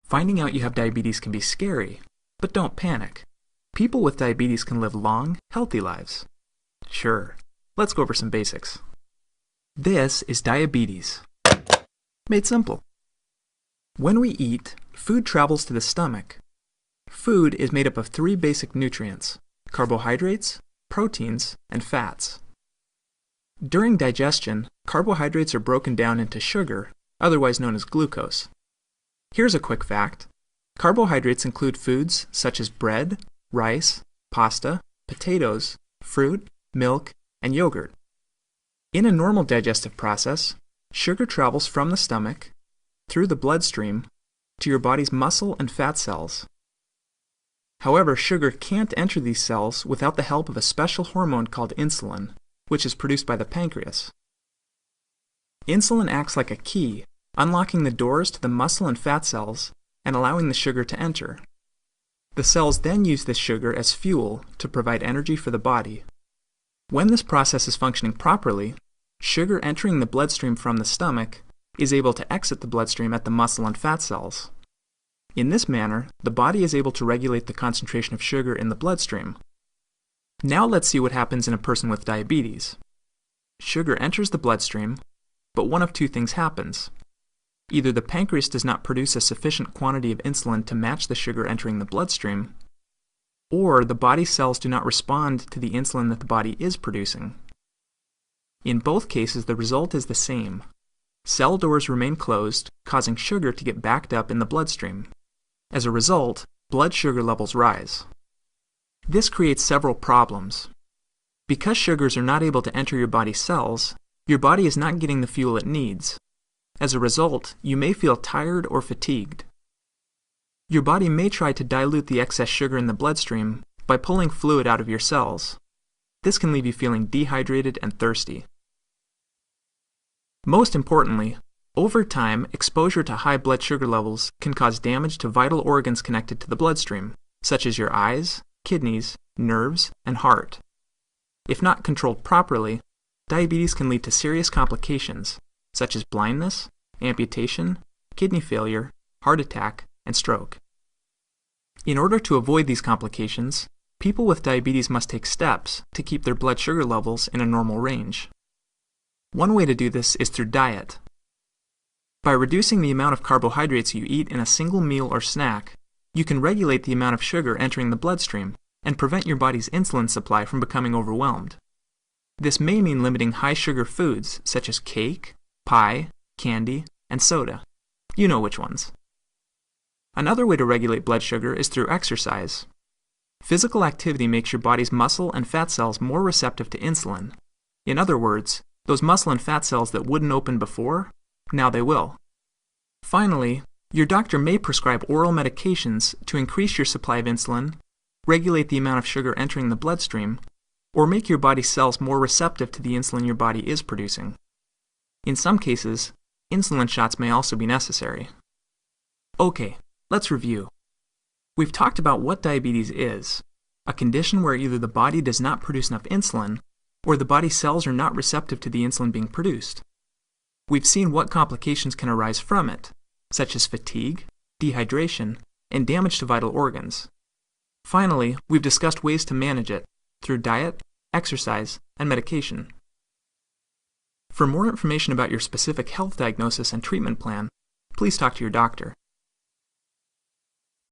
Finding out you have diabetes can be scary, but don't panic. People with diabetes can live long, healthy lives. Sure, let's go over some basics. This is diabetes. Made simple. When we eat, food travels to the stomach. Food is made up of three basic nutrients: carbohydrates, proteins, and fats. During digestion, carbohydrates are broken down into sugar, otherwise known as glucose. Here's a quick fact. Carbohydrates include foods such as bread, rice, pasta, potatoes, fruit, milk, and yogurt. In a normal digestive process, sugar travels from the stomach, through the bloodstream, to your body's muscle and fat cells. However, sugar can't enter these cells without the help of a special hormone called insulin, which is produced by the pancreas. Insulin acts like a key, unlocking the doors to the muscle and fat cells and allowing the sugar to enter. The cells then use this sugar as fuel to provide energy for the body. When this process is functioning properly, sugar entering the bloodstream from the stomach is able to exit the bloodstream at the muscle and fat cells. In this manner, the body is able to regulate the concentration of sugar in the bloodstream. Now let's see what happens in a person with diabetes. Sugar enters the bloodstream, but one of two things happens. Either the pancreas does not produce a sufficient quantity of insulin to match the sugar entering the bloodstream, or the body cells do not respond to the insulin that the body is producing. In both cases, the result is the same. Cell doors remain closed, causing sugar to get backed up in the bloodstream. As a result, blood sugar levels rise. This creates several problems. Because sugars are not able to enter your body's cells, your body is not getting the fuel it needs. As a result, you may feel tired or fatigued. Your body may try to dilute the excess sugar in the bloodstream by pulling fluid out of your cells. This can leave you feeling dehydrated and thirsty. Most importantly, over time, exposure to high blood sugar levels can cause damage to vital organs connected to the bloodstream, such as your eyes, kidneys, nerves, and heart. If not controlled properly, diabetes can lead to serious complications, such as blindness, amputation, kidney failure, heart attack, and stroke. In order to avoid these complications, people with diabetes must take steps to keep their blood sugar levels in a normal range. One way to do this is through diet. By reducing the amount of carbohydrates you eat in a single meal or snack, you can regulate the amount of sugar entering the bloodstream and prevent your body's insulin supply from becoming overwhelmed. This may mean limiting high-sugar foods such as cake, pie, candy, and soda. You know which ones. Another way to regulate blood sugar is through exercise. Physical activity makes your body's muscle and fat cells more receptive to insulin. In other words, those muscle and fat cells that wouldn't open before, now they will. Finally, your doctor may prescribe oral medications to increase your supply of insulin, regulate the amount of sugar entering the bloodstream, or make your body's cells more receptive to the insulin your body is producing. In some cases, insulin shots may also be necessary. Okay, let's review. We've talked about what diabetes is, a condition where either the body does not produce enough insulin, or the body cells are not receptive to the insulin being produced. We've seen what complications can arise from it, such as fatigue, dehydration, and damage to vital organs. Finally, we've discussed ways to manage it through diet, exercise, and medication. For more information about your specific health diagnosis and treatment plan, please talk to your doctor.